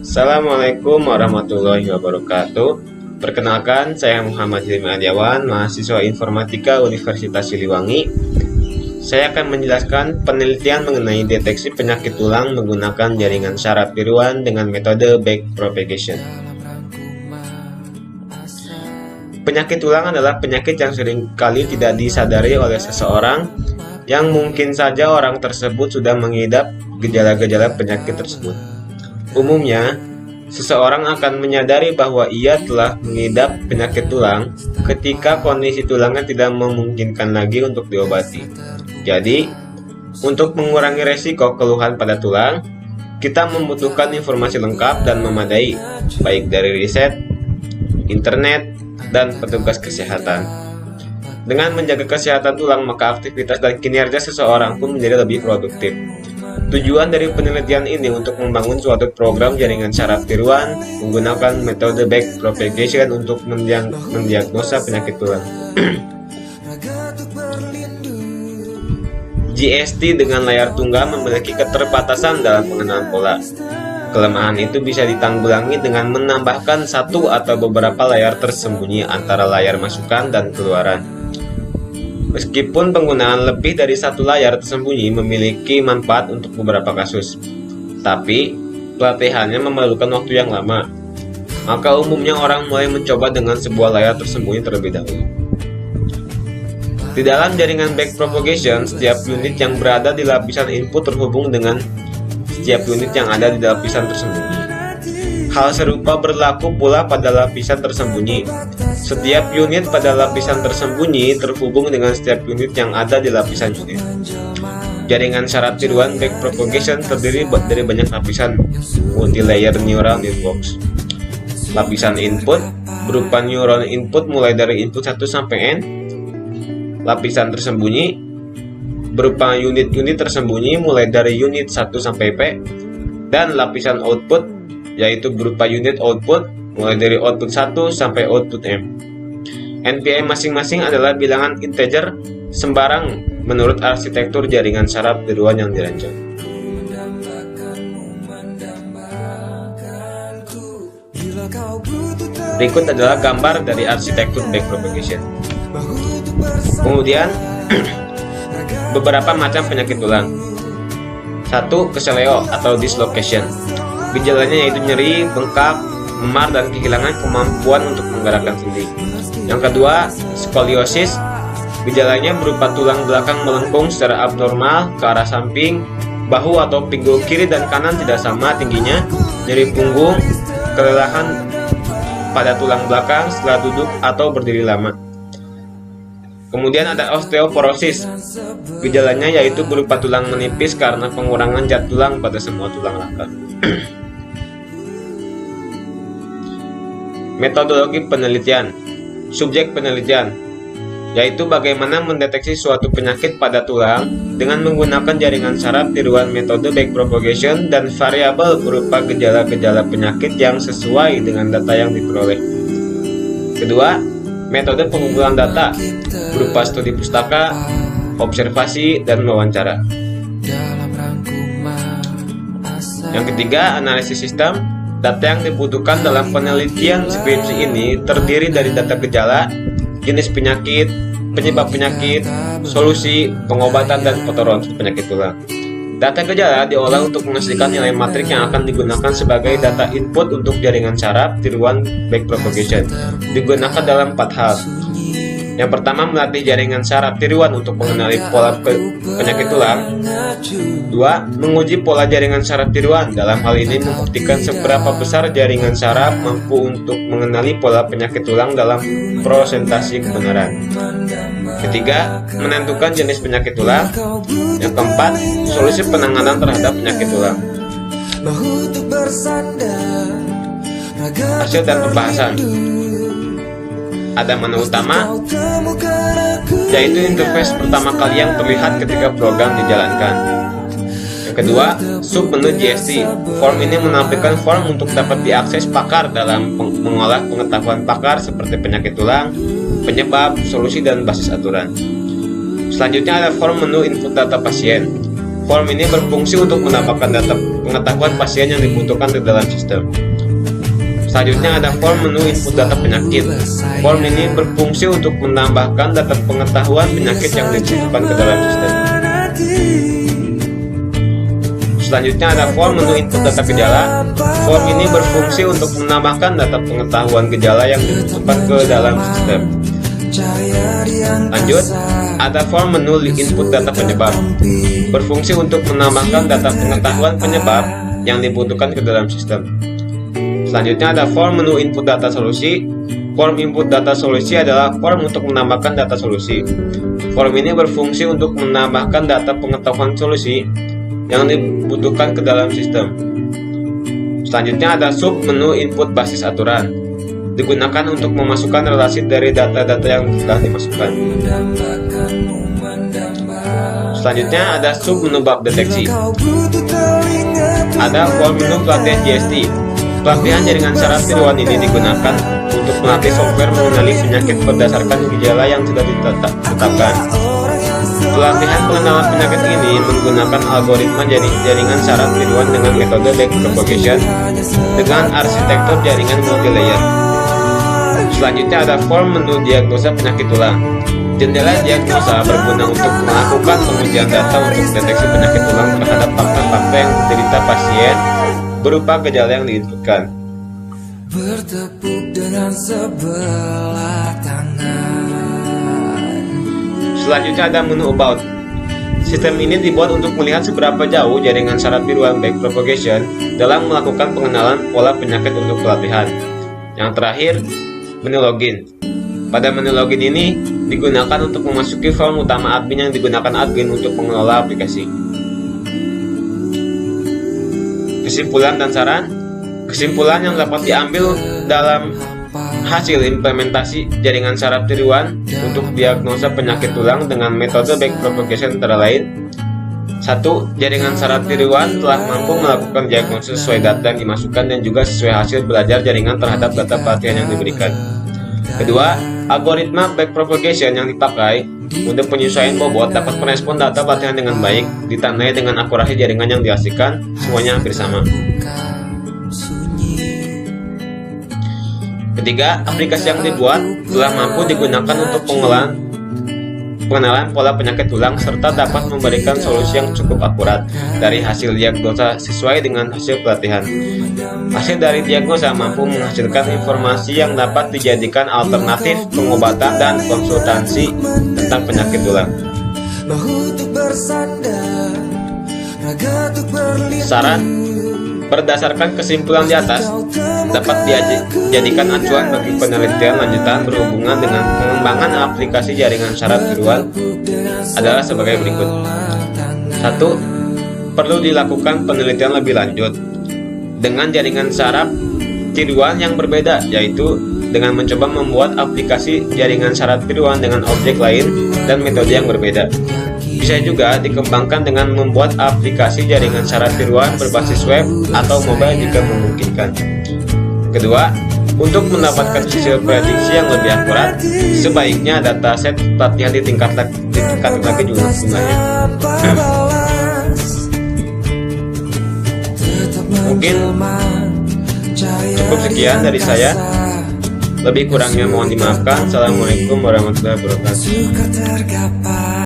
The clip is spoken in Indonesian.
Assalamualaikum warahmatullahi wabarakatuh. Perkenalkan, saya Muhammad Hilmi Aryawan, mahasiswa Informatika Universitas Siliwangi. Saya akan menjelaskan penelitian mengenai deteksi penyakit tulang menggunakan jaringan saraf tiruan dengan metode backpropagation. Penyakit tulang adalah penyakit yang seringkali tidak disadari oleh seseorang, yang mungkin saja orang tersebut sudah mengidap gejala-gejala penyakit tersebut. Umumnya, seseorang akan menyadari bahwa ia telah mengidap penyakit tulang ketika kondisi tulangnya tidak memungkinkan lagi untuk diobati. Jadi, untuk mengurangi resiko keluhan pada tulang, kita membutuhkan informasi lengkap dan memadai, baik dari riset, internet, dan petugas kesehatan. Dengan menjaga kesehatan tulang, maka aktivitas dan kinerja seseorang pun menjadi lebih produktif. Tujuan dari penelitian ini untuk membangun suatu program jaringan saraf tiruan menggunakan metode backpropagation untuk mendiagnosa penyakit tulang. GST dengan layar tunggal memiliki keterbatasan dalam pengenalan pola. Kelemahan itu bisa ditanggulangi dengan menambahkan satu atau beberapa layar tersembunyi antara layar masukan dan keluaran. Meskipun penggunaan lebih dari satu layar tersembunyi memiliki manfaat untuk beberapa kasus, tapi pelatihannya memerlukan waktu yang lama. Maka umumnya orang mulai mencoba dengan sebuah layar tersembunyi terlebih dahulu. Di dalam jaringan backpropagation, setiap unit yang berada di lapisan input terhubung dengan setiap unit yang ada di lapisan tersembunyi. Hal serupa berlaku pula pada lapisan tersembunyi. Setiap unit pada lapisan tersembunyi terhubung dengan setiap unit yang ada di lapisan unit. Jaringan saraf tiruan backpropagation terdiri dari banyak lapisan multi-layer neural networks. Lapisan input berupa neuron input mulai dari input 1 sampai N. Lapisan tersembunyi berupa unit-unit tersembunyi mulai dari unit 1 sampai P. Dan lapisan output yaitu berupa unit output mulai dari output 1 sampai output M. NPI masing-masing adalah bilangan integer sembarang menurut arsitektur jaringan saraf tiruan yang dirancang. Berikut adalah gambar dari arsitektur backpropagation. Kemudian, beberapa macam penyakit tulang. 1. Keseleo atau dislocation. Gejalanya yaitu nyeri, bengkak, memar, dan kehilangan kemampuan untuk menggerakkan sendi. Yang kedua, skoliosis. Gejalanya berupa tulang belakang melengkung secara abnormal ke arah samping, bahu atau pinggul kiri dan kanan tidak sama tingginya, nyeri punggung, kelelahan pada tulang belakang setelah duduk atau berdiri lama. Kemudian ada osteoporosis. Gejalanya yaitu berupa tulang menipis karena pengurangan zat tulang pada semua tulang rangka. Metodologi penelitian. Subjek penelitian yaitu bagaimana mendeteksi suatu penyakit pada tulang dengan menggunakan jaringan saraf tiruan metode backpropagation dan variabel berupa gejala-gejala penyakit yang sesuai dengan data yang diperoleh. Kedua, metode pengumpulan data berupa studi pustaka, observasi, dan wawancara. Yang ketiga, analisis sistem. Data yang dibutuhkan dalam penelitian skripsi ini terdiri dari data gejala, jenis penyakit, penyebab penyakit, solusi, pengobatan, dan fotoronsen penyakit tulang. Data gejala diolah untuk menghasilkan nilai matrik yang akan digunakan sebagai data input untuk jaringan saraf tiruan backpropagation. Digunakan dalam 4 hal. Yang pertama, melatih jaringan saraf tiruan untuk mengenali pola penyakit tulang. 2. Menguji pola jaringan saraf tiruan. Dalam hal ini membuktikan seberapa besar jaringan saraf mampu untuk mengenali pola penyakit tulang dalam prosentasi kebenaran. Ketiga, menentukan jenis penyakit tulang. Yang keempat, solusi penanganan terhadap penyakit tulang. Hasil dan pembahasan. Ada menu utama, yaitu interface pertama kali yang terlihat ketika program dijalankan. Yang kedua, submenu GST. Form ini menampilkan form untuk dapat diakses pakar dalam mengolah pengetahuan pakar seperti penyakit tulang, penyebab, solusi, dan basis aturan. Selanjutnya ada form menu input data pasien. Form ini berfungsi untuk menambahkan data pengetahuan pasien yang dibutuhkan di dalam sistem. Selanjutnya ada form menu input data penyakit. Form ini berfungsi untuk menambahkan data pengetahuan penyakit yang dibutuhkan ke dalam sistem. Selanjutnya ada form menu input data gejala. Form ini berfungsi untuk menambahkan data pengetahuan gejala yang dibutuhkan ke dalam sistem. Lanjut, ada form menu input data penyebab. Berfungsi untuk menambahkan data pengetahuan penyebab yang dibutuhkan ke dalam sistem. Selanjutnya ada form menu input data solusi. Form input data solusi adalah form untuk menambahkan data solusi. Form ini berfungsi untuk menambahkan data pengetahuan solusi yang dibutuhkan ke dalam sistem. Selanjutnya ada sub menu input basis aturan. Digunakan untuk memasukkan relasi dari data-data yang telah dimasukkan. Selanjutnya ada sub menu bab deteksi. Ada form menu pelatihan GST. Pelatihan jaringan saraf tiruan ini digunakan untuk melatih software mengenali penyakit berdasarkan gejala yang sudah ditetapkan. Pelatihan pengenalan penyakit ini menggunakan algoritma jaringan saraf tiruan dengan metode backpropagation dengan arsitektur jaringan multilayer. Selanjutnya ada form menu diagnosa penyakit tulang. Jendela diagnosa berguna untuk melakukan pengujian data untuk deteksi penyakit tulang terhadap fakta-fakta yang diderita pasien berupa gejala yang diinputkan. Bertepuk dengan sebelah tangan. Selanjutnya ada menu about. Sistem ini dibuat untuk melihat seberapa jauh jaringan saraf tiruan backpropagation dalam melakukan pengenalan pola penyakit untuk pelatihan. Yang terakhir, menu login. Pada menu login ini digunakan untuk memasuki form utama admin yang digunakan admin untuk mengelola aplikasi. Kesimpulan dan saran. Kesimpulan yang dapat diambil dalam hasil implementasi jaringan saraf tiruan untuk diagnosa penyakit tulang dengan metode backpropagation antara lain. 1. Jaringan saraf tiruan telah mampu melakukan diagnosis sesuai data yang dimasukkan dan juga sesuai hasil belajar jaringan terhadap data pelatihan yang diberikan. Kedua, algoritma backpropagation yang dipakai untuk penyesuaian bobot dapat merespon data pelatihan dengan baik, ditandai dengan akurasi jaringan yang dihasilkan, semuanya hampir sama. Ketiga, aplikasi yang dibuat telah mampu digunakan untuk pengenalan pola penyakit tulang serta dapat memberikan solusi yang cukup akurat dari hasil diagnosa sesuai dengan hasil pelatihan. Hasil dari diagnosa mampu menghasilkan informasi yang dapat dijadikan alternatif pengobatan dan konsultasi tentang penyakit tulang. Saran, berdasarkan kesimpulan di atas, dapat dijadikan acuan bagi penelitian lanjutan berhubungan dengan pengembangan aplikasi jaringan saraf tiruan adalah sebagai berikut. 1. Perlu dilakukan penelitian lebih lanjut dengan jaringan saraf tiruan yang berbeda, yaitu dengan mencoba membuat aplikasi jaringan saraf tiruan dengan objek lain dan metode yang berbeda. Bisa juga dikembangkan dengan membuat aplikasi jaringan saraf tiruan berbasis web atau mobile jika memungkinkan. Kedua, untuk mendapatkan hasil prediksi yang lebih akurat, sebaiknya dataset pelatihan ditingkatkan lagi jumlahnya. Mungkin cukup sekian dari saya. Lebih kurangnya mohon dimaafkan. Assalamualaikum warahmatullahi wabarakatuh.